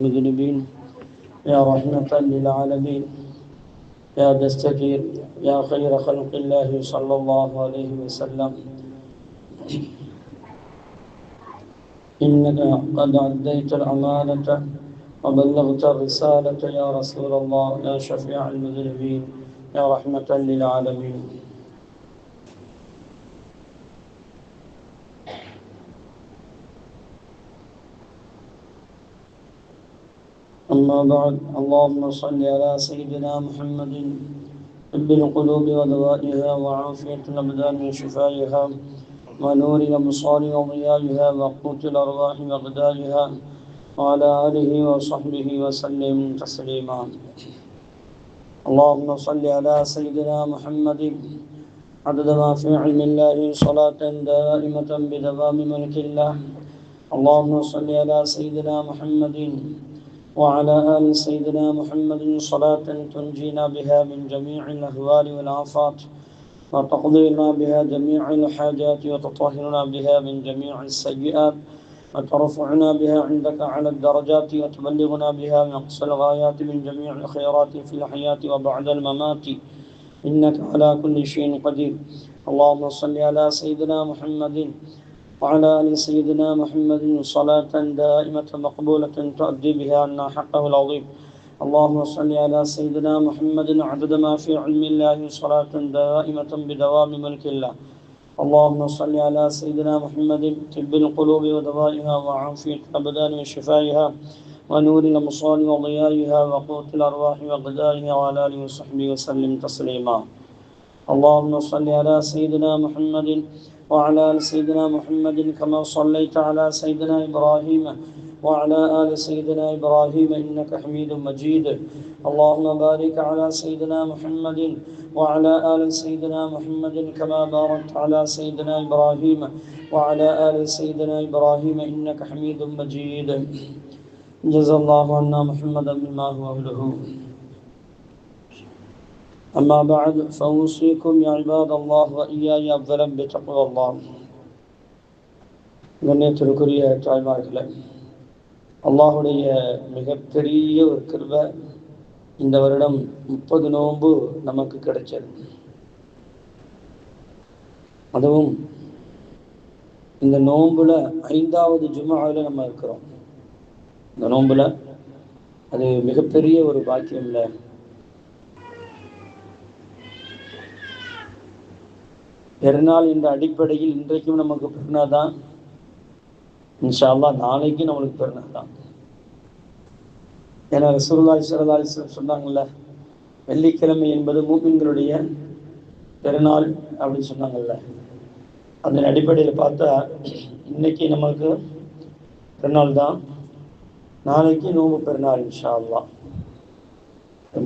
المذنبين يا رحمة للعالمين يا دستكير يا خير خلق الله صلى الله عليه وسلم إنك قد أديت الأمانة وبلغت الرسالة يا رسول الله يا شفيع المذنبين يا رحمة للعالمين. أما بعد، اللهم صل على سيدنا محمد طب القلوب ودوائها وعافية الأبدان وشفائها ونور الأبصار وضيائها وقوت الأرواح وغدائها وعلى آله وصحبه وسلم تسليما. اللهم صل على سيدنا محمد عدد ما في علم الله صلاة دائمة بدوام ملك الله. اللهم صل على سيدنا محمد وعلى آل سيدنا محمد صلاة تنجينا بها من جميع الأهوال والآفات وتقضي لنا بها جميع الحاجات وتطهرنا بها من جميع السيئات وترفعنا بها عندك على الدرجات وتبلغنا بها من أقصى الغايات من جميع الخيرات في الحياة وبعد الممات إنك على كل شيء قدير. اللهم صل على سيدنا محمد وعلى آل سيدنا محمد صلاة دائمة مقبولة تؤدي بها عنا حقه العظيم. اللهم صل على سيدنا محمد عدد ما في علم الله صلاة دائمة بدوام ملك الله. اللهم صل على سيدنا محمد طب القلوب ودوائها وعافية الأبدان وشفائها ونور الأبصار وضيائها وقوت الأرواح وغدائها وعلى آله وصحبه وسلم تسليما. اللهم صل على سيدنا محمد وعلى آل سيدنا محمد كما صليت على سيدنا إبراهيم وعلى آل سيدنا إبراهيم إنك حميد مجيد. اللهم بارك على سيدنا محمد وعلى آل سيدنا محمد كما باركت على سيدنا إبراهيم وعلى آل سيدنا إبراهيم إنك حميد مجيد. جزا الله عنا محمدا بما هو أهله. أما بعد فأوصيكم يا عباد الله وإياي أولا بتقوى الله. கண்ணியத்திற்குரிய தாய்மார்களே, அல்லாஹுடைய மிகப்பெரிய ஒரு கிருபை, இந்த வருடம் 30 நோன்பு நமக்கு கிடைச்சது. அதுவும் இந்த நோன்புல 5வது ஜும்ஆவில் நம்ம இருக்கிறோம். இந்த நோன்புல அது மிகப்பெரிய ஒரு பாக்கியம் இல்லை. பெருநாள் என்ற அடிப்படையில் இன்றைக்கும் நமக்கு பெருநாள் தான். இன்ஷா அல்லாஹ் நாளைக்கு நம்மளுக்கு பெருநாள் தான். ஏன்னா ரசூலுல்லாஹி ஸல்லல்லாஹு அலைஹி வஸல்லம் சொன்னாங்கல்ல, வெள்ளிக்கிழமை என்பது மூமின்களுடைய பெருநாள் அப்படின்னு சொன்னாங்கல்ல. அதன் அடிப்படையில் பார்த்தா இன்னைக்கு நமக்கு பெருநாள் தான், நாளைக்கு நோன்பு பெருநாள் இன்ஷா அல்லாஹ்.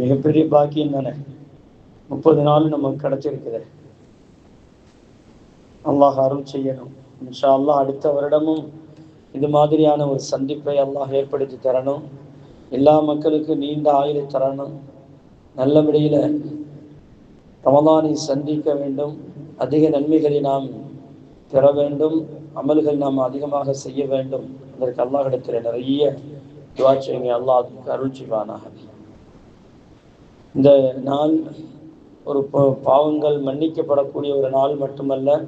மிகப்பெரிய பாக்கியம் தானே, 30 நாள் நமக்கு கிடைச்சிருக்குது. அல்லாஹ் அருள் செய்யணும் இன்ஷா அல்லாஹ். அடுத்த வருடமும் இது மாதிரியான ஒரு சந்திப்பை அல்லாஹ் ஏற்படுத்தி தரணும். எல்லா மக்களுக்கும் நீண்ட ஆயுளை தரணும். நல்லபடியில் ரமலானை சந்திக்க வேண்டும். அதிக நன்மைகளை நாம் பெற வேண்டும். அமல்கள் நாம் அதிகமாக செய்ய வேண்டும். அதற்கு அல்லாஹ்விடத்தில் நிறைய துஆ செய்யுங்க. அல்லாஹ் அதுக்கு அருள் செய்வானாக. இந்த நாள் ஒரு பாவங்கள் மன்னிக்கப்படக்கூடிய ஒரு நாள் மட்டுமல்ல,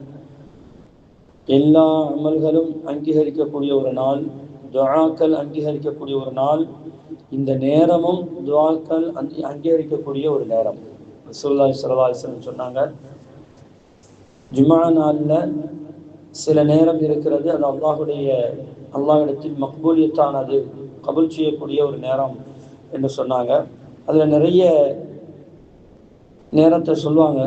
எல்லா அமல்களும் அங்கீகரிக்கக்கூடிய ஒரு நாள், துஆக்கள் அங்கீகரிக்கக்கூடிய ஒரு நாள். இந்த நேரமும் துஆக்கள் அங்கீகரிக்கக்கூடிய ஒரு நேரம். ரசூலுல்லாஹி ஸல்லல்லாஹு அலைஹி வஸல்லம் சொன்னாங்க, ஜும்ஆ நாளில் சில நேரம் இருக்கிறது, அது அல்லாஹ்விடத்தில் மக்பூலியத்தானது, கபூல் செய்யக்கூடிய ஒரு நேரம் என்று சொன்னாங்க. அதில் நிறைய நேரத்தை சொல்லுவாங்க.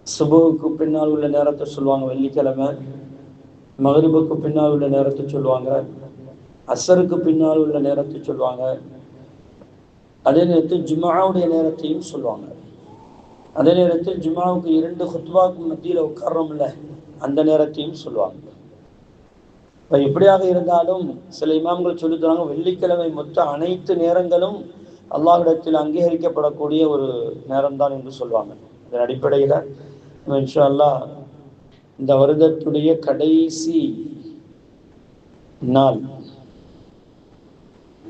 சுபுவுக்கு பின்னால் உள்ள நேரத்தை சொல்லுவாங்க வெள்ளிக்கிழமை, மகரிபுக்கு பின்னால் உள்ள நேரத்தை சொல்லுவாங்க, அசருக்கு பின்னால் உள்ள நேரத்தை சொல்லுவாங்க. அதே நேரத்தில் ஜும்ஆவுடைய நேரத்தையும் சொல்லுவாங்க. அதே நேரத்தில் ஜும்ஆவுக்கு 2 குத்பாவுக்கு மத்தியில் உட்கார்றோம்ல, அந்த நேரத்தையும் சொல்லுவாங்க. இப்போ எப்படியாக இருந்தாலும் சில இமாம்கள் சொல்லி தராங்க, வெள்ளிக்கிழமை மொத்த அனைத்து நேரங்களும் அல்லாஹ்விடத்தில் அங்கீகரிக்கப்படக்கூடிய ஒரு நேரம்தான் என்று சொல்லுவாங்க. அதன் அடிப்படையில் இன்ஷா அல்லாஹ் இந்த வருடத்துடைய கடைசி நாள்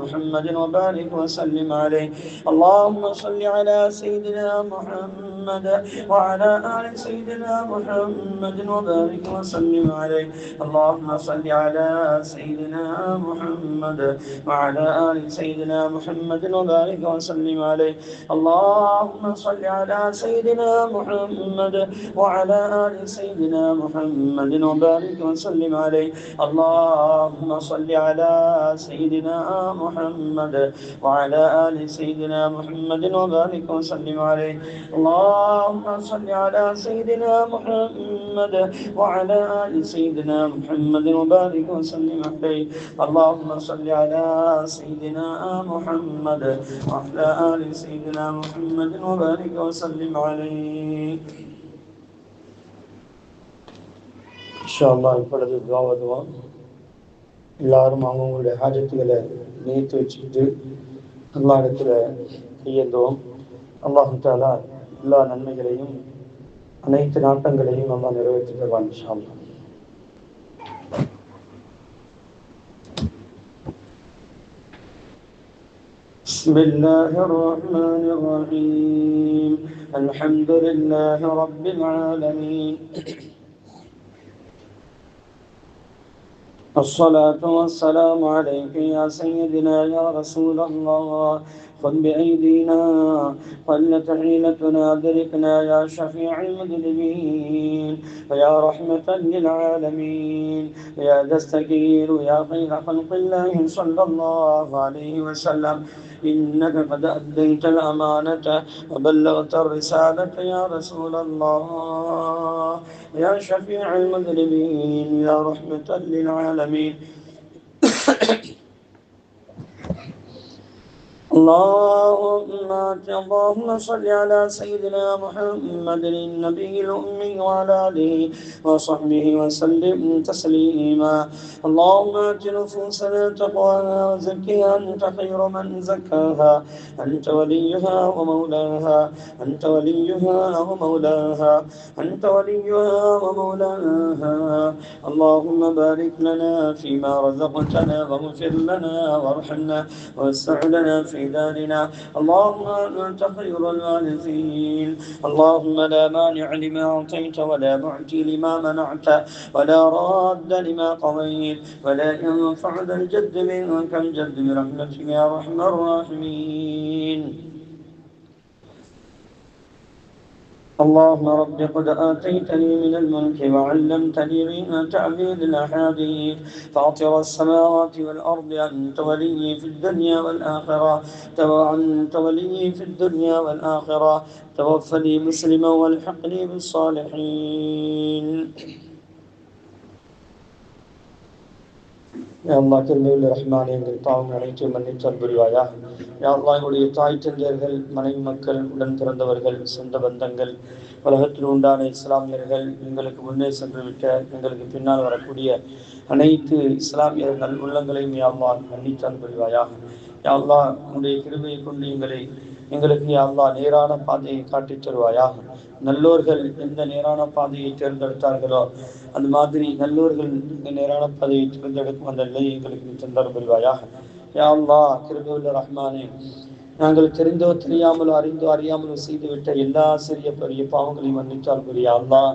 محمد وبارك وسلم عليه. اللهم صل على سيدنا محمد وعلى آل سيدنا محمد وبارك وسلم عليه. اللهم صل على سيدنا محمد وعلى آل سيدنا محمد وبارك وسلم عليه. اللهم صل على سيدنا محمد وعلى آل سيدنا محمد وبارك وسلم عليه. اللهم صل على سيدنا محمد وعلى آل سيدنا محمد وبارك وسلم عليه. اللهم صل على سيدنا محمد وعلى آل سيدنا محمد وبارك وسلم عليه. اللهم صل على سيدنا محمد وعلى آل سيدنا محمد وبارك وسلم عليه. இன்ஷா அல்லாஹ் இப்பொழுது துஆவதுவான். எல்லாரும் அவங்களுடைய ஹாஜத்துகளை நினைத்து வச்சுக்கிட்டு அல்லாஹ் இடத்துல கையேந்துவோம். அல்லாஹ் தஆலா எல்லா நன்மைகளையும் அனைத்து நாட்டங்களையும் அல்லாஹ் நிறைவேற்றி தருவான் இன்ஷா அல்லாஹ். بسم الله الرحمن الرحيم. الحمد لله رب العالمين. الصلاة والسلام عليك يا سيدنا يا رسول الله. خذ بأيدينا قلت حيلتنا أدركنا يا شفيع المذنبين ويا رحمة للعالمين يا دستكير يا خير خلق الله صلى الله عليه وسلم. إنك قد أديت الأمانة وبلغت الرسالة يا رسول الله يا شفيع المذنبين يا رحمة للعالمين. اللهم صل على سيدنا محمد النبي الأمي وعلى آله وصحبه وسلم تسليما. اللهم آت نفوسنا تقواها وزكها أنت خير من زكاها أنت وليها ومولاها أنت وليها ومولاها أنت وليها ومولاها. اللهم بارك لنا فيما رزقتنا واغفر لنا وارحمنا واسع لنا في دارنا. اللهم أنت خير الوارثين. اللهم لا مانع لما أعطيت ولا معطي لما منعت ولا راد لما قضيت ولا ينفع ذا الجد منك الجد برحمتك يا أرحم الراحمين. اللهم رب قد آتيتني من الملك وعلمتني من تعبيد الأحاديث فاطر السماوات والأرض أنت ولي في الدنيا والآخرة أنت ولي في الدنيا والآخرة توفني مسلما والحقني بالصالحين. யா அல்லாஹ் கிருபையுள்ள ரஹ்மானே, எங்கள் பாவம் அனைத்தையும் மன்னித்தல் புரிவாயாக. யா அல்லாஹ் எங்களுடைய தாய் தந்தையர்கள், மனைவி மக்கள், உடன் பிறந்தவர்கள், சொந்த பந்தங்கள், உலகத்தில் உண்டான இஸ்லாமியர்கள், எங்களுக்கு முன்னே சென்று விட்ட எங்களுக்கு பின்னால் வரக்கூடிய அனைத்து இஸ்லாமியர் நல் உள்ளங்களையும் யா அல்லாஹ் மன்னித்தல் புரிவாயாக. யா அல்லாஹ் உன்னுடைய கிருபையை கொண்டு எங்களுக்கு யா அல்லாஹ் நேரான பாதையை காட்டித் தருவாயாக. நல்லோர்கள் எந்த நேரான பாதையை தேர்ந்தெடுத்தார்களோ அது மாதிரி நல்லோர்கள் இந்த நேரான பாதையை தேர்ந்தெடுக்கும் அந்த நிலையை எங்களுக்கு தந்தர் புரிவாயாக. யா அல்லாஹ் கிருபையுள்ள ரஹ்மானே, நாங்கள் தெரிந்தோ தெரியாமலோ அறிந்தோ அறியாமலோ செய்துவிட்ட எல்லா சிறிய பெரிய பாவங்களையும் மன்னித்தால் புரியா அல்லாஹ்.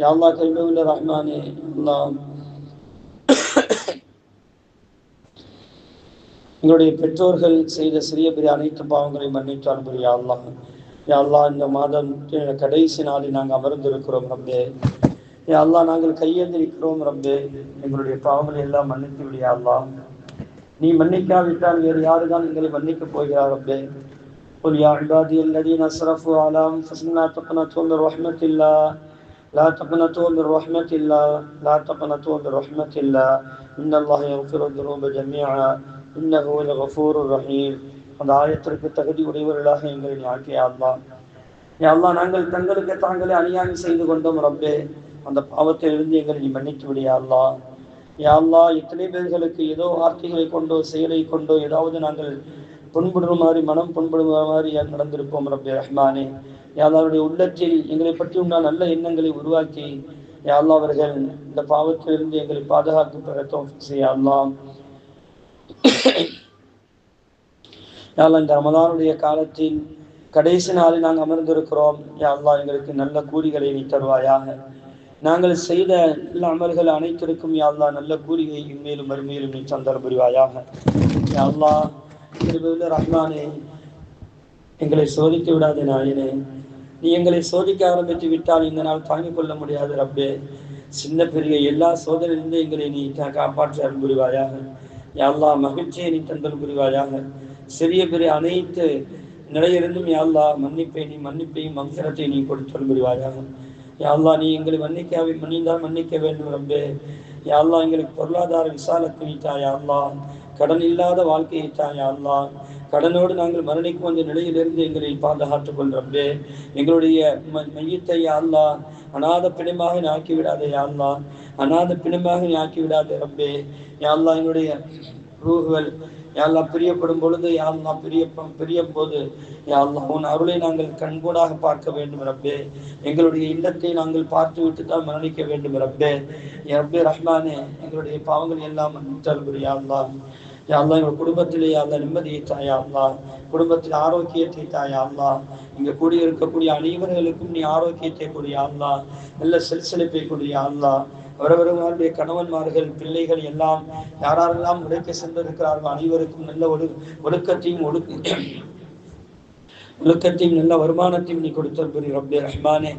யா அல்லாஹ் கிருபையுள்ள ரஹ்மானே, அல்லாஹ் எங்களுடைய பெற்றோர்கள் செய்த சிறிய பெரிய அனைத்து பாவங்களையும் மன்னித்தால் புரியா அல்லாஹ். யா அல்லாஹ் இந்த மாதம் கடைசி நாளில் நாங்கள் அமர்ந்திருக்கிறோம் ரப்பே. யா அல்லாஹ் நாங்கள் கையேந்திருக்கிறோம் ரப்பே. எங்களுடைய பாவங்களை எல்லாம் மன்னித்து விடியா அல்லாஹ். நீ மன்னிக்காவிட்டால் வேறு யாருதான் எங்களை மன்னிக்கப் போகிறார் ரப்பே. قل يا عبادي الذين اسرفوا على انفسهم لا تقنطوا من رحمة الله لا تقنطوا من رحمة الله لا تقنطوا من رحمة الله إن الله يغفر الذنوب جميعا إنه هو الغفور الرحيم. அந்த ஆயத்திற்கு தகுதி உடையவர்களாக எங்களை ஆக்கிய அல்லாஹ். யா அல்லாஹ் நாங்கள் தங்களுக்கு தாங்களே அநியாயம் செய்து கொண்டோம் ரப்பே. அந்த பாவத்தில் இருந்து எங்களை நீ மன்னித்து விடியா அல்லாஹ். யா அல்லாஹ் எத்தனை பேர்களுக்கு ஏதோ வார்த்தைகளை கொண்டோ செயலை கொண்டோ ஏதாவது நாங்கள் புண்படுற மாதிரி மனம் புண்படுற மாதிரி நடந்திருப்போம் ரப்பே ரஹ்மானே. யா அல்லாஹ் அவருடைய உள்ளத்தில் எங்களை பற்றி உண்டான நல்ல எண்ணங்களை உருவாக்கி யா அல்லாஹ் அவர்கள் இந்த பாவத்திலிருந்து எங்களை பாதுகாக்கப்பட தௌஃபீக் செய்ய அல்லாஹ். யாழ்லா இந்த ரமதானுடைய காலத்தில் கடைசி நாளில் நாங்கள் அமர்ந்திருக்கிறோம். யா அல்லாஹ் எங்களுக்கு நல்ல கூலிகளை நீ தருவாயாக. நாங்கள் செய்த நல்ல அமல்கள் அனைத்திற்கும் யா அல்லாஹ் நல்ல கூலியை இன்மேலும் மறுமையிலும் நீ தந்தர் புரிவாயாக. யா அல்லாஹ் ரஹ்மானே, எங்களை சோதித்து விடாதே நாயனே. நீ எங்களை சோதிக்க ஆரம்பித்து விட்டால் இந்த நாள் தாங்கிக் கொள்ள முடியாது ரப்பே. சின்ன பெரிய எல்லா சோதனையிலிருந்து எங்களை நீ காப்பாற்ற அருள் புரிவாயாக. யா அல்லாஹ் மகிழ்ச்சியை நீ தந்தல் புரிவாயாக. சிறிய பெரிய அனைத்து நிலையிலிருந்தும் யா அல்லாஹ் மன்னிப்பையும் மக்ஃபிரத்தை நீ கொடுத்தல் புரிவாயாக. யா அல்லாஹ் நீ எங்களை மன்னிந்தால் மன்னிக்க வேண்டும் ரப்பே. யா அல்லாஹ் எங்களுக்கு பொருளாதார விசாலத்தை நீத்தா. யா அல்லாஹ் கடன் இல்லாத வாழ்க்கையை தா. யா அல்லாஹ் கடனோடு நாங்கள் மரணிக்கும் அந்த நிலையிலிருந்து எங்களை பாதுகாத்துக் கொள் ரப்பே. எங்களுடைய மையத்தை யா அல்லாஹ் அநாத பிணமாக நீ ஆக்கி விடாதே. யா அல்லாஹ் அநாத பிணமாக நீ ஆக்கி விடாதே ரப்பே. யா அல்லாஹ் எங்களுடைய ரூஹுகள் யா அல்லாஹ் பிரியப்படும் பொழுது யா அல்லாஹ் பிரியும் போது யா அல்லாஹ் உன் அருளை நாங்கள் கண்கூடாக பார்க்க வேண்டும் ரப்பே. எங்களுடைய இல்லத்தை நாங்கள் பார்த்து விட்டு தான் மரணிக்க வேண்டும் ரப்பே. யா ரப்பே ரஹ்மானே, எங்களுடைய பாவங்கள் எல்லாம் மன்னித்தல் புரி. யா அல்லாஹ் யா அல்லாஹ் எங்கள் குடும்பத்திலே யா அல்லாஹ் நிம்மதியை தா. யா அல்லாஹ் குடும்பத்தில் ஆரோக்கியத்தை தா. யா அல்லாஹ் இங்கே கூடியிருக்கக்கூடிய அனைவர்களுக்கும் நீ ஆரோக்கியத்தை கொடு. யா அல்லாஹ் நல்ல செல்செழிப்பை கொடு. யா அல்லாஹ் அவரவர்களுடைய கணவன்மார்கள் பிள்ளைகள் எல்லாம் யாரெல்லாம் உழைக்க சென்றிருக்கிறார்கள் அனைவருக்கும் நல்ல ஒழுக்கத்தையும் நல்ல வருமானத்தையும் நீ கொடுத்தல் புரி ரப்பே ரஹ்மானே.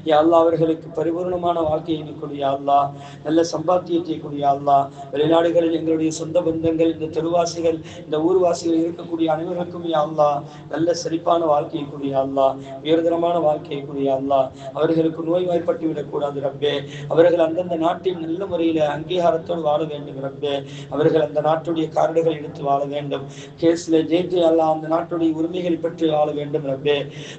யா அல்லாஹ் அவர்களுக்கு பரிபூர்ணமான வாழ்க்கையை நீ கொடு. யா அல்லாஹ் நல்ல சம்பாத்தியத்தை கொடு. யா அல்லாஹ் வெளிநாடுகளில் எங்களுடைய சொந்த பந்தங்கள், இந்த தெருவாசிகள், இந்த ஊர்வாசிகள் இருக்கக்கூடிய அனைவருக்கும் யா அல்லாஹ் நல்ல செழிப்பான வாழ்க்கையை கொடு. யா அல்லாஹ் உயர்தரமான வாழ்க்கையை கொடு. யா அல்லாஹ் அவர்களுக்கு நோய்வாய்ப்பட்டு விடக்கூடாது ரப்பே. அவர்கள் அந்தந்த நாட்டில் நல்ல முறையில் அங்கீகாரத்தோடு வாழ வேண்டும் ரப்பே. அவர்கள் அந்த நாட்டுடைய காரடுகளை எடுத்து வாழ வேண்டும். கேஸ்ல ஜெயித்து அல்லாஹ் அந்த நாட்டுடைய உரிமைகளை பற்றி வாழ வேண்டும் ரப்பே.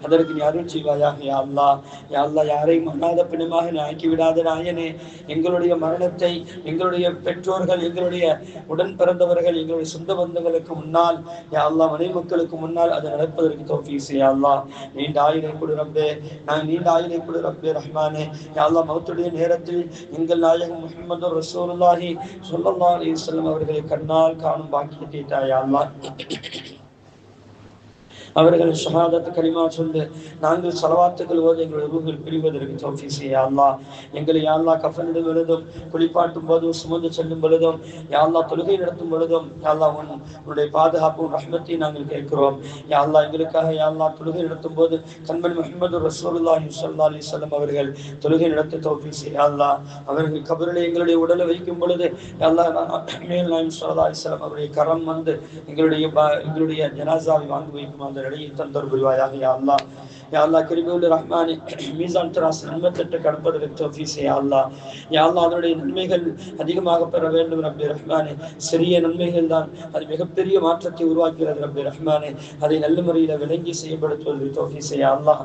அதற்கு நீ அருள் செய்வாயாக. யா அல்லாஹ் யா அல்லாஹ் யாரையும் அநாத பிணமாக நீ ஆக்கி விடாத நாயனே. எங்களுடைய மரணத்தை எங்களுடைய பெற்றோர்கள், எங்களுடைய உடன் பிறந்தவர்கள், எங்களுடைய சொந்த பந்தங்களுக்கு முன்னால் யா அல்லாஹ் மனை மக்களுக்கு முன்னால் அதை நடப்பதற்கு தௌஃபீக் செய். யா அல்லாஹ் நீண்ட ஆயுளை கொடு ரப்பே. நாங்கள் நீண்ட ஆயுளை கொடு ரப்பே ரஹ்மானே. யா அல்லாஹ் மௌத்துடைய நேரத்தில் எங்கள் நாயகம் முஹம்மது ரசூலுல்லாஹி ஸல்லல்லாஹு அலைஹி வஸல்லம் அவர்களை கண்ணால் காணும் பாக்கியத்தை தா. யா அல்லாஹ் அவர்கள் ஷஹாதத் கலிமா சொல்லு நாங்கள் ஸலவாத்துகள் ஓதி எங்களுடைய ரூஹில் பிரிவதற்கு தௌஃபீக் செய். யா அல்லாஹ் எங்களை யா அல்லாஹ் கஃனிடும் பொழுதும், குளிப்பாட்டும் போதும், சுமந்து செல்லும் பொழுதும், யா அல்லாஹ் தொழுகை நடத்தும் பொழுதும் யா அல்லாஹ் உன்னுடைய பாதுகாப்பும் ரஹ்மத்தையும் நாங்கள் கேட்கிறோம். யா அல்லாஹ் எங்களுக்காக யா அல்லாஹ் தொழுகை நடத்தும் போது கண்மணி முஹம்மது ரசூலுல்லாஹி ஸல்லல்லாஹு அலைஹி வஸல்லம் அவர்கள் தொழுகை நடத்த தௌஃபீக் செய். யா அல்லாஹ் அவர்கள் கபரிலே எங்களுடைய உடலை வைக்கும் பொழுது யா அல்லாஹ் மேல் நாயகம் ஸல்லல்லாஹு அலைஹி வஸல்லம் அவருடைய கரம் வந்து எங்களுடைய ஜனாசாவை வாங்கி வைக்கும் அந்த நிலையை தந்தர் புரிவாயாக. யா அல்லாஹ் யா அல்லாஹ் கிருபையுள்ள ரஹ்மானே, மீசான் தராஸ் நன்மத்திட்டு கடப்பதற்கு தௌஃபீக் செய். யா அல்லாஹ் யா அல்லாஹ் அதனுடைய நன்மைகள் அதிகமாக பெற வேண்டும் ரப்பே ரஹ்மானே. சிறிய நன்மைகள் தான் அது மிகப்பெரிய மாற்றத்தை உருவாக்குகிறது ரப்பே ரஹ்மானே. அதை நல்ல முறையில் விளங்கி செயல்படுத்துவதற்கு தௌஃபீக் செய். யா அல்லாஹ்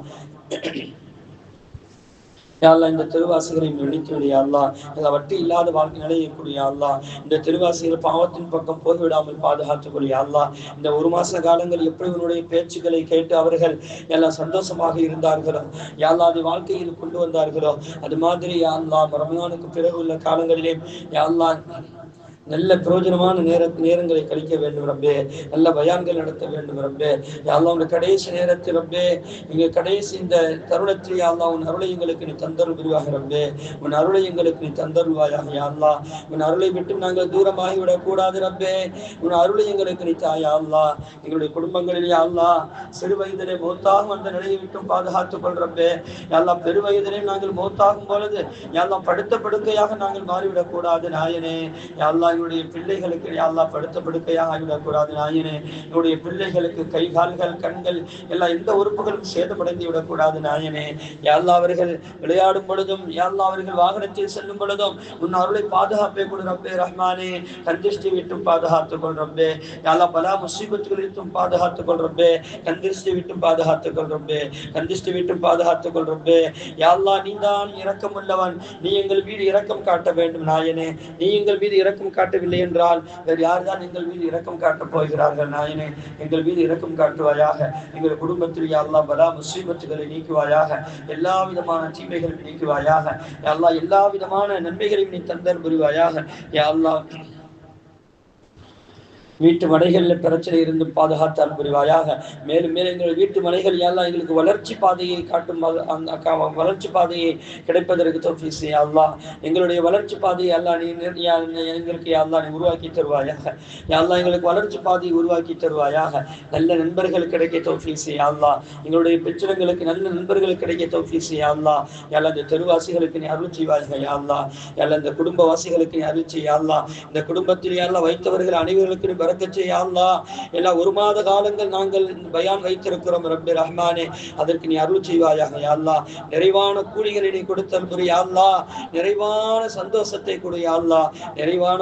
யா அல்லாஹ் இந்த தெருவாசிகளை வெடித்து விடு. யா அல்லாஹ் வட்டி இல்லாத வாழ்க்கை நிலையக்கூடிய யா அல்லாஹ் இந்த தெருவாசிகள் பாவத்தின் பக்கம் போய்விடாமல் பாதுகாத்துக் கொள். யா அல்லாஹ் இந்த ஒரு மாச காலங்கள் எப்படி உன்னுடைய பேச்சுக்களை கேட்டு அவர்கள் எல்லாம் சந்தோஷமாக இருந்தார்களோ, யா அல்லாஹ் அதை வாழ்க்கையில் கொண்டு வந்தார்களோ, அது மாதிரி யா அல்லாஹ் ரமலானுக்கு பிறகு உள்ள காலங்களிலே யா அல்லாஹ் நல்ல பிரயோஜனமான நேரங்களை கழிக்க வேண்டும் ரப்பே. நல்ல பயான்கள் நடத்த வேண்டும் ரப்பே. யா அல்லாஹ் உன் கடைசி நேரத்தில் ரப்பே, இங்க கடைசி இந்த தருணத்தில் யா அல்லாஹ் உன் அருளை எங்களுக்கு நீ தந்தருள் புரிவாக ரப்பே. உன் அருளை எங்களுக்கு நீ தந்தருள்வாயாக. யா அல்லாஹ் உன் அருளை விட்டு நாங்கள் தூரமாகி விடக்கூடாது ரப்பே. உன் அருளை எங்களுக்கு நீ தா. யா அல்லாஹ் எங்களுடைய குடும்பங்களில் யா அல்லாஹ் சிறு வயதிலே மௌத்தாகும் அந்த நிலையை விட்டும் பாதுகாத்துக் கொள் ரப்பே. யா அல்லாஹ் பெரு வயதிலே நாங்கள் மௌத்தாகும் பொழுது யா அல்லாஹ் படுத்த படுக்கையாக நாங்கள் மாறிவிடக்கூடாது நாயனே. யா அல்லாஹ் எங்களுடைய பிள்ளைகளுக்கு யா அல்லாஹ் படுத்த படுக்கையாக ஆகிவிடக்கூடாது நாயனே. எங்களுடைய பிள்ளைகளுக்கு கை கால்கள் கண்கள் எல்லாம் எந்த உறுப்புகளும் சேதமடைந்து விடக்கூடாது நாயனே. யா அல்லாஹ் அவர்கள் விளையாடும் பொழுதும் யா அல்லாஹ் அவர்கள் வாகனத்தில் செல்லும் பொழுதும் உன் அருளை பாதுகாப்பை கொடு ரப்பே ரஹ்மானே. கந்திஷ்டி விட்டும் பாதுகாத்துக் கொள் ரப்பே. யா அல்லாஹ் பலா முசீபத்துகளிலும் பாதுகாத்துக் கொள் ரப்பே. கந்திஷ்டி விட்டும் பாதுகாத்துக் கொள் ரப்பே. கந்திஷ்டி விட்டும் பாதுகாத்துக் கொள் ரப்பே. யா அல்லாஹ் நீதான் இரக்கம் உள்ளவன். நீ எங்கள் மீது இரக்கம் காட்ட வேண்டும் நாயனே. நீ எங்கள் மீது இரக்கம் காட்டவில்லை என்றால் வேறு யார்தான் எங்கள் மீது இரக்கம் காட்டப் போகிறார்கள் நாயனே. எங்கள் மீது இரக்கம் காட்டுவாயாக. எங்கள் குடும்பத்தில் யா அல்லாஹ் பலா முசீபத்துகளை நீக்குவாயாக. எல்லா விதமான தீமைகளை நீக்குவாயாக. யா அல்லாஹ் எல்லா விதமான நன்மைகளையும் நீ தந்தர் புரிவாயாக. யா அல்லாஹ் வீட்டு மனைகளில் பிரச்சனை இருந்து பாதுகாத்தால் புரிவாயாக. மேலும் மேலும் எங்கள் வீட்டு மனைகள் எல்லாம் எங்களுக்கு வளர்ச்சி பாதையை காட்டும், வளர்ச்சி பாதையை கிடைப்பதற்கு தௌஃபீக் செய் அல்லாஹ். எங்களுடைய வளர்ச்சி பாதையை அல்லாஹ் நீ எங்களுக்கு அல்லாஹ் நீ உருவாக்கி தருவாயாக. அல்லாஹ் எங்களுக்கு வளர்ச்சி பாதையை உருவாக்கி தருவாயாக. நல்ல நண்பர்கள் கிடைக்க தௌஃபீக் செய் அல்லாஹ். எங்களுடைய பெற்றோர்களுக்கு நல்ல நண்பர்கள் கிடைக்க தௌஃபீக் செய் அல்லாஹ். எல்லாம் இந்த தெருவாசிகளுக்கு நீ அருள் செய்வாயாக யா அல்லாஹ். எல்லாம் இந்த குடும்பவாசிகளுக்கு நீ அருள் செய் அல்லாஹ். இந்த குடும்பத்தில் எல்லாம் வைத்தவர்கள் அனைவர்களுக்கு பரக்கத் செய் அல்லாஹ். எல்லாம் 1 மாத காலங்கள் நாங்கள் பயான் வைத்திருக்கிறோம் ரப்பே ரஹ்மானே, அதற்கு நீ அருள் செய்வாயாக யா அல்லாஹ். நிறைவான கூலிகளை நீ கொடுத்தல் புரி யா அல்லாஹ். நிறைவான சந்தோஷத்தை கொடு யா அல்லாஹ். நிறைவான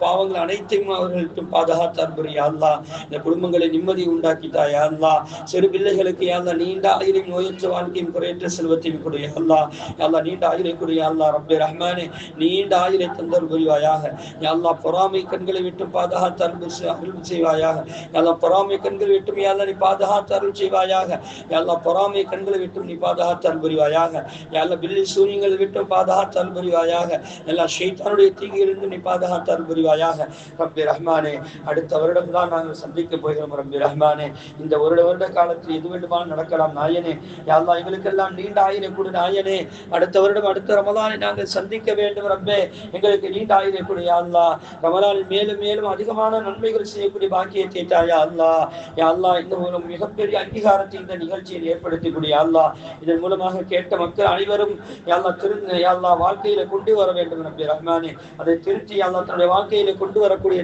பாவங்கள் அனைத்தையும் அவர்களுக்கு பாதுகாத்தால் புரி யா அல்லாஹ். இந்த குடும்பங்களை நிம்மதி உண்டாக்கிட்டா யா அல்லாஹ். சிறு பிள்ளைகளுக்கு யா அல்லாஹ் நீண்ட ஆயுளையும் நோயற்ற வாழ்க்கையும் குறையற்ற செல்வத்தையும் கொடு யா அல்லாஹ். யா அல்லாஹ் நீண்ட ஆயுளை கொடு யா அல்லாஹ் ரப்பே ரஹ்மானே, நீண்ட ஆயுளை தந்தல் புரிவாயாக யா அல்லாஹ். பொறாமை கண்களை விட்டு பாதுகாத்தால் அருள் செய்வாயாக யா அல்லாஹ். பொறாமை கண்களை விட்டும் யா அல்லாஹ் நீ பாதுகாத்து அருள் செய்வாயாக யா அல்லாஹ். பொறாமை கண்களை விட்டும் நீ பாதுகாத்து அருள் புரிவாயாக யா அல்லாஹ். பில்லி சூனியங்களை விட்டும் பாதுகாத்து அருள் புரிவாயாக எல்லாம். ஷைத்தானுடைய தீங்கிலிருந்து நீ பாதுகாத்து அருள் புரிவாயாக ரப்பே ரஹ்மானே. அடுத்த வருடம் தான் நாங்கள் சந்திக்க போகிறோம் ரப்பே ரஹ்மானே. இந்த வருட காலத்தில் எது வேண்டுமானால் நடக்கலாம் நாயனே. யா அல்லாஹ் எங்களுக்கெல்லாம் நீண்ட ஆயுளை கொடு நாயனே. அடுத்த வருடம் அடுத்த ரமலானை நாங்கள் சந்திக்க வேண்டும் ரப்பே. எங்களுக்கு நீண்ட ஆயுளை கொடு யா அல்லாஹ். ரமலானில் மேலும் மேலும் அதிகமான நன்மைகள் செய்யக்கூடிய பாக்கியத்தை தாயா அல்லாஹ். யா அல்லாஹ் இந்த ஒரு மிகப்பெரிய அங்கீகாரத்தை இந்த நிகழ்ச்சியில் ஏற்படுத்தக்கூடிய அல்லாஹ். இதன் மூலமாக கேட்ட மக்கள் அனைவரும் யா அல்லாஹ் யா அல்லாஹ் வாழ்க்கையில கொண்டு வர வேண்டும் ரப்பே ரஹ்மானே. அதை திருத்தி யா அல்லாஹ் தன்னுடைய வாழ்க்கையில கொண்டு வரக்கூடிய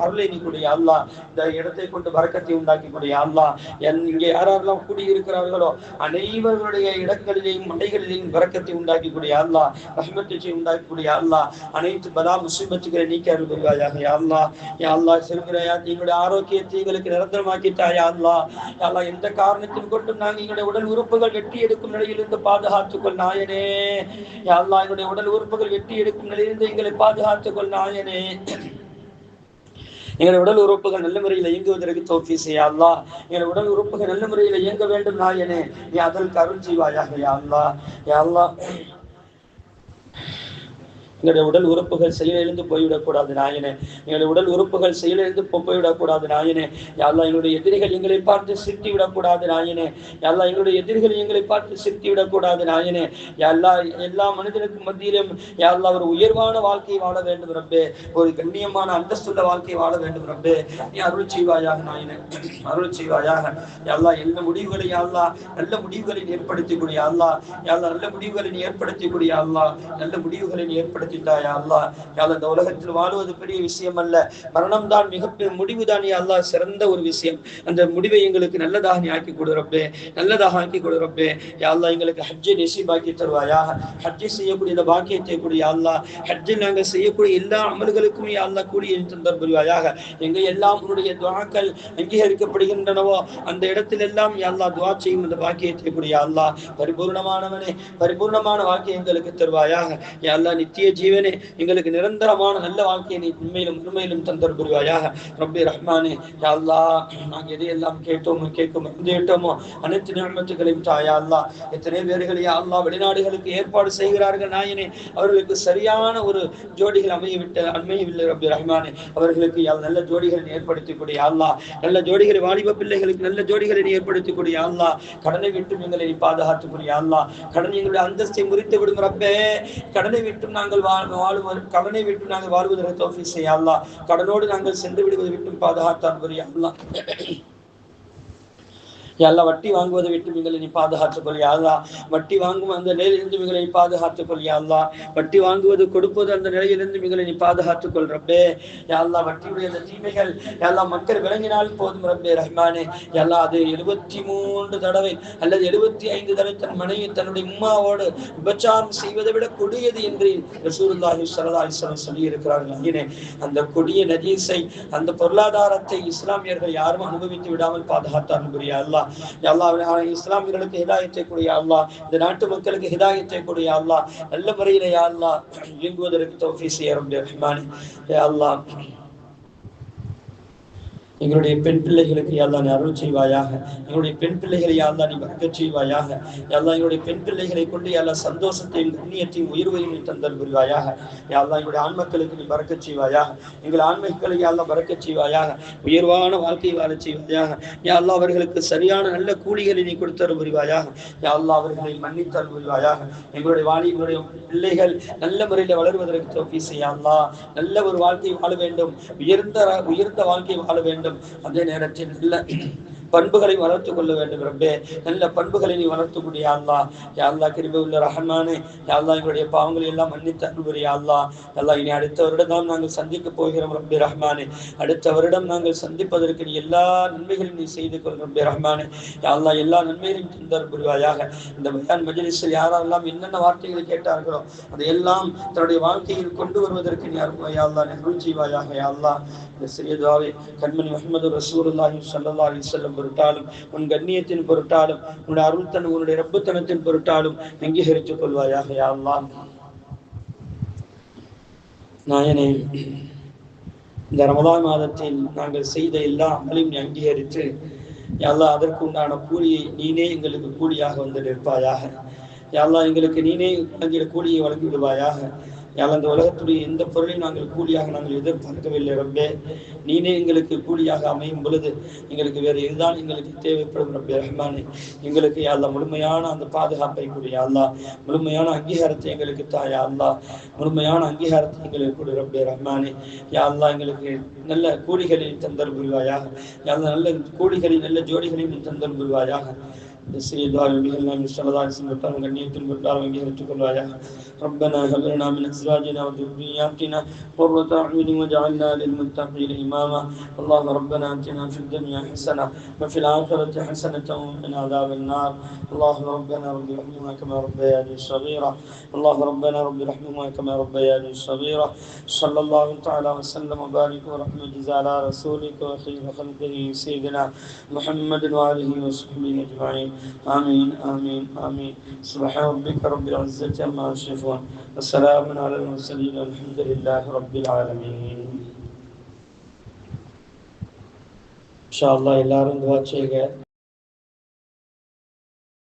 அருளை நீ கொடு யா அல்லாஹ். இந்த இடத்தை கொண்டு பரக்கத்தை உண்டாக்கி கொடு யா அல்லாஹ். இங்கே யாரெல்லாம் கூடியிருக்கிறார்களோ அனைவர்களுடைய இடங்களிலேயும் மனைகளிலேயும் பரக்கத்தை உண்டாக்கி கொடு யா அல்லாஹ். ரஹ்மத்தை உண்டாக்கி கொடு யா அல்லாஹ். அனைத்து பலா முசீபத்துகளை நீக்கி அருள் புரிவாயாக யா அல்லாஹ். யா அல்லாஹ் சிறுகிறையா எங்களுடைய ஆரோக்கியத்தை எங்களுக்கு நிரந்தரமாக்கிட்டா யா அல்லாஹ். யா அல்லாஹ் எந்த காரணத்தின் கொண்டும் நாங்கள் எங்களுடைய உடல் உறுப்புகள் வெட்டி எடுக்கும் நிலையிலிருந்து பாதுகாத்துக்கொள் நாயனே. யா அல்லாஹ் எங்களுடைய உடல் உறுப்புகள் வெட்டி எடுக்கும் நிலையிலிருந்து எங்களை பாதுகாத்துக்கொள் நாயனே. எங்களுடைய உடல் உறுப்புகள் நல்ல முறையில் இயங்குவதற்கு தௌஃபீக் செய் அல்லாஹ். எங்களுடைய உடல் உறுப்புகள் நல்ல முறையில் இயங்க வேண்டும் நாயனே. நீ அதற்கு அருள் செய்வாயாக யா அல்லாஹ். யா அல்லாஹ் எங்களுடைய உடல் உறுப்புகள் செயலிழந்து போய்விடக்கூடாது நாயனே. எங்களுடைய உடல் உறுப்புகள் செயலிழந்து போய்விடக்கூடாது நாயனே. யா அல்லாஹ் எங்களுடைய எதிரிகள் எங்களை பார்த்து சிரித்து விடக்கூடாது நாயனே. யா அல்லாஹ் எங்களுடைய எதிரிகள் எங்களை பார்த்து சிரித்து விடக்கூடாது நாயனே. யா அல்லாஹ் எல்லா மனிதனுக்கும் மத்தியிலும் யா அல்லாஹ் ஒரு உயர்வான வாழ்க்கையை வாழ வேண்டும் ரப்பே. ஒரு கண்ணியமான அந்தஸ்துள்ள வாழ்க்கையை வாழ வேண்டும் ரப்பே. நீ அருள் செய்வாயாக நாயனே, அருள் செய்வாயாக யா அல்லாஹ். எல்லா முடிவுகளை யா அல்லாஹ் நல்ல முடிவுகளை ஏற்படுத்தக்கூடிய அல்லாஹ். யா அல்லாஹ் நல்ல முடிவுகளை ஏற்படுத்தக்கூடிய அல்லாஹ். நல்ல முடிவுகளை ஏற்படுத்தி இந்த உலகத்தில் வாழ்வது பெரிய விஷயம் அல்ல, மரணம் தான் மிகப்பெரிய முடிவு தான் யா அல்லாஹ், சிறந்த ஒரு விஷயம். அந்த முடிவை எங்களுக்கு நல்லதாக நீ ஆக்கி கொடுறப்பே, நல்லதாக ஆக்கி கொடுறப்பே. யா அல்லாஹ் எங்களுக்கு ஹஜ்ஜை நசீபாக்கி தருவாயாக. ஹஜ்ஜை செய்யக்கூடிய இந்த பாக்கியத்தை கூடிய அல்லாஹ். ஹஜ்ஜில் நாங்கள் செய்யக்கூடிய எல்லா அமல்களுக்கும் யா அல்லாஹ் கூடிய தந்தர் புரிவாயாக. எங்க எல்லாம் உன்னுடைய துஆக்கள் அங்கீகரிக்கப்படுகின்றனவோ அந்த இடத்தில் எல்லாம் யா அல்லாஹ் துஆ செய்யும் அந்த பாக்கியத்தை கூடிய அல்லாஹ். பரிபூர்ணமானவனே, பரிபூர்ணமான வாழ்க்கை எங்களுக்கு தருவாயாக யா அல்லாஹ். நித்திய ஜீவனே, எங்களுக்கு நிரந்தரமான நல்ல வாழ்க்கையை நீ உண்மையிலும் உண்மையிலும் தந்தர் புரிவாயாக ரப்பே ரஹ்மானே. யா அல்லாஹ் நாங்கள் எதையெல்லாம் கேட்டோமோ கேட்டோமோ அனைத்து நியமத்துகளையும் தாயா அல்லாஹ். எத்தனை பேர்கள் யா அல்லாஹ் வெளிநாடுகளுக்கு ஏற்பாடு செய்கிறார்கள் நாயனே. அவர்களுக்கு சரியான ஒரு ஜோடிகள் அமையவில்லை ரப்பே ரஹ்மானே. அவர்களுக்கு நல்ல ஜோடிகளை ஏற்படுத்தக்கூடிய அல்லாஹ். நல்ல ஜோடிகளை, வாலிப பிள்ளைகளுக்கு நல்ல ஜோடிகளை நீ ஏற்படுத்தக்கூடிய அல்லாஹ். கடனை விட்டும் எங்களை பாதுகாத்துக்கூடிய அல்லாஹ். கடன் எங்களுடைய அந்தஸ்தை முறித்து விடும் ரப்பே. கடனை விட்டும் நாங்கள் கடனை விட்டு நாங்கள் வாழ்வதற்கு தௌஃபீக் செய் அல்லாஹ். கடனோடு நாங்கள் சென்று விடுவதை விட்டும் பாதுகாத்தால் புரிய அல்லாஹ். எல்லா வட்டி வாங்குவதை விட்டு எங்களை நீ பாதுகாத்துக் கொள் யா அல்லாஹ். வட்டி வாங்கும் அந்த நிலையிலிருந்து எங்களை நீ பாதுகாத்துக் கொள் யா அல்லாஹ். வட்டி வாங்குவது கொடுப்பது அந்த நிலையிலிருந்து எங்களை நீ பாதுகாத்துக் கொள் ரப்பே. யா அல்லாஹ் வட்டியுடைய அந்த தீமைகள் யா அல்லாஹ் மக்கள் விளங்கினால் போதும் ரப்பே ரஹ்மானே. யா அல்லாஹ் அது 73 தடவை அல்லது 75 தடவை தன் மனைவி தன்னுடைய உம்மாவோடு விபச்சாரம் செய்வதை விட கொடியது என்று ரசூலுல்லாஹி ஸல்லல்லாஹு அலைஹி வஸல்லம் சொல்லி இருக்கிறார்கள். அந்த கொடிய நஜீஸை, அந்த பொருளாதாரத்தை இஸ்லாமியர்கள் யாரும் அனுபவித்து விடாமல் பாதுகாத்தார்கள் புரியா அல்லாஹ். இஸ்லாமியர்களுக்கு ஹிதாயத்தை கூடிய அல்லாஹ். இந்த நாட்டு மக்களுக்கு ஹிதாயத்தை கூடிய அல்லாஹ். நல்ல முறையில யா அல்லாஹ் இயங்குவதற்கு தௌஃபீக் செய்ய ரப்பே ரஹ்மானே. யா அல்லாஹ் எங்களுடைய பெண் பிள்ளைகளுக்கு யா நீ அருள் செய்வாயாக. எங்களுடைய பெண் பிள்ளைகளை யா நீ பறக்கச் செய்வாயாக. யா எங்களுடைய பெண் பிள்ளைகளை கொண்டு யா சந்தோஷத்தையும் புண்ணியத்தையும் உயர்வையும் நீ தந்தல் புரிவாயாக. யா எங்களுடைய ஆண் மக்களுக்கு நீ பறக்கச் செய்வாயாக. எங்கள் ஆண் மக்களை யா பறக்கச் செய்வாயாக. உயர்வான வாழ்க்கை வாழச் செய்வாயாக. யா அவர்களுக்கு சரியான நல்ல கூலிகளை நீ கொடுத்தல் புரிவாயாக. யா அவர்களை மன்னித்தல் புரிவாயாக. எங்களுடைய எங்களுடைய பிள்ளைகள் நல்ல முறையில் வளருவதற்கு தௌஃபீக் செய்ய அல்லாஹ். நல்ல ஒரு வாழ்க்கை வாழ வேண்டும், உயர்ந்த வாழ்க்கை வாழ வேண்டும். அதே நேரத்தில் நல்ல பண்புகளை வளர்த்துக் கொள்ள வேண்டும் ரப்பே. நல்ல பண்புகளை நீ வளர்த்துக்கூடிய அல்லா. யா அல்லாஹ் கிருபை உள்ள ரஹ்மானே, யா அல்லாஹ் எங்களுடைய பாவங்களை எல்லாம் மன்னித்து அருள்புரிய அல்லா. அல்லாஹ் இனி அடுத்த வருடம் தான் நாங்கள் சந்திக்க போகிறோம் ரப்பே ரஹ்மானே. அடுத்த வருடம் நாங்கள் சந்திப்பதற்கு நீ எல்லா நன்மைகளையும் நீ செய்து கொள் ரப்பே ரஹ்மானே. யா அல்லாஹ் எல்லா நன்மைகளையும் தந்தர் புரிவாயாக. இந்த பயான் மஜ்லிஸில் யாரெல்லாம் என்னென்ன வார்த்தைகளை கேட்டார்களோ அதையெல்லாம் தன்னுடைய வாழ்க்கையில் கொண்டு வருவதற்கு நீ யா அல்லாஹ் அருள் செய்வாயாக. யா அல்லாஹ் இந்த சிறிய துஆவை கண்மணி முஹம்மது ரசூலுல்லாஹி ஸல்லல்லாஹு அலைஹி வஸல்லம் பொருட்டாலும் உன் கண்ணியத்தின் பொருட்டாலும் உன்னுடைய அருள்தன் உன்னுடைய ரப்புத்தனத்தின் பொருட்டாலும் அங்கீகரித்துக் கொள்வாயாக. யா அல்லாஹ் நாயனே, இந்த ரமலான் மாதத்தில் நாங்கள் செய்த எல்லா அமலையும் நீ அங்கீகரித்து யா அல்லாஹ் அதற்கு உண்டான கூலியை நீனே எங்களுக்கு கூலியாக வந்து நிற்பாயாக. யா அல்லாஹ் எங்களுக்கு நீனே வழங்கிய கூலியை வழங்கி விடுவாயாக. அந்த உலகத்துடைய எந்த பொருளையும் நாங்கள் கூலியாக நாங்கள் எதிர்பார்க்கவில்லை ரப்பே. நீனே எங்களுக்கு கூலியாக அமையும் பொழுது எங்களுக்கு வேறு எதுதான் எங்களுக்கு தேவைப்படும் ரப்பே ரஹ்மானே. எங்களுக்கு யா அல்லாஹ் முழுமையான அந்த பாதுகாப்பை கூடிய அல்லாஹ், முழுமையான அங்கீகாரத்தை எங்களுக்கு தாயா அல்லாஹ், முழுமையான அங்கீகாரத்தை எங்களுக்கு கூடிய ரப்பே ரஹ்மானே. யா அல்லாஹ் எங்களுக்கு நல்ல கூலிகளை தந்தல் புரிவாயாக. யா அல்லாஹ் நல்ல கூலிகளை நல்ல ஜோடிகளையும் தந்தல் புரிவாயாக. ربنا هب لنا من ازواجنا وذرياتنا قرة اعين واجعلنا للمتقين اماما. اللهم ربنا اتنا في الدنيا حسنه وفي الاخره حسنه وقنا عذاب النار. اللهم ربنا رب ارحمهما كما ربياني صغيرا. اللهم ربنا رب ارحمهما كما ربياني صغيرا. صلى الله تعالى وسلم وبارك ورحمه على رسولك وخير خلقه سيدنا محمد وآله وصحبه اجمعين. آمين آمين آمين. سبحان ربك رب العزة عما يصفون وسلام على المرسلين والحمد لله رب العالمين. إن شاء الله எல்லாரும் துஆ செய்யுங்க.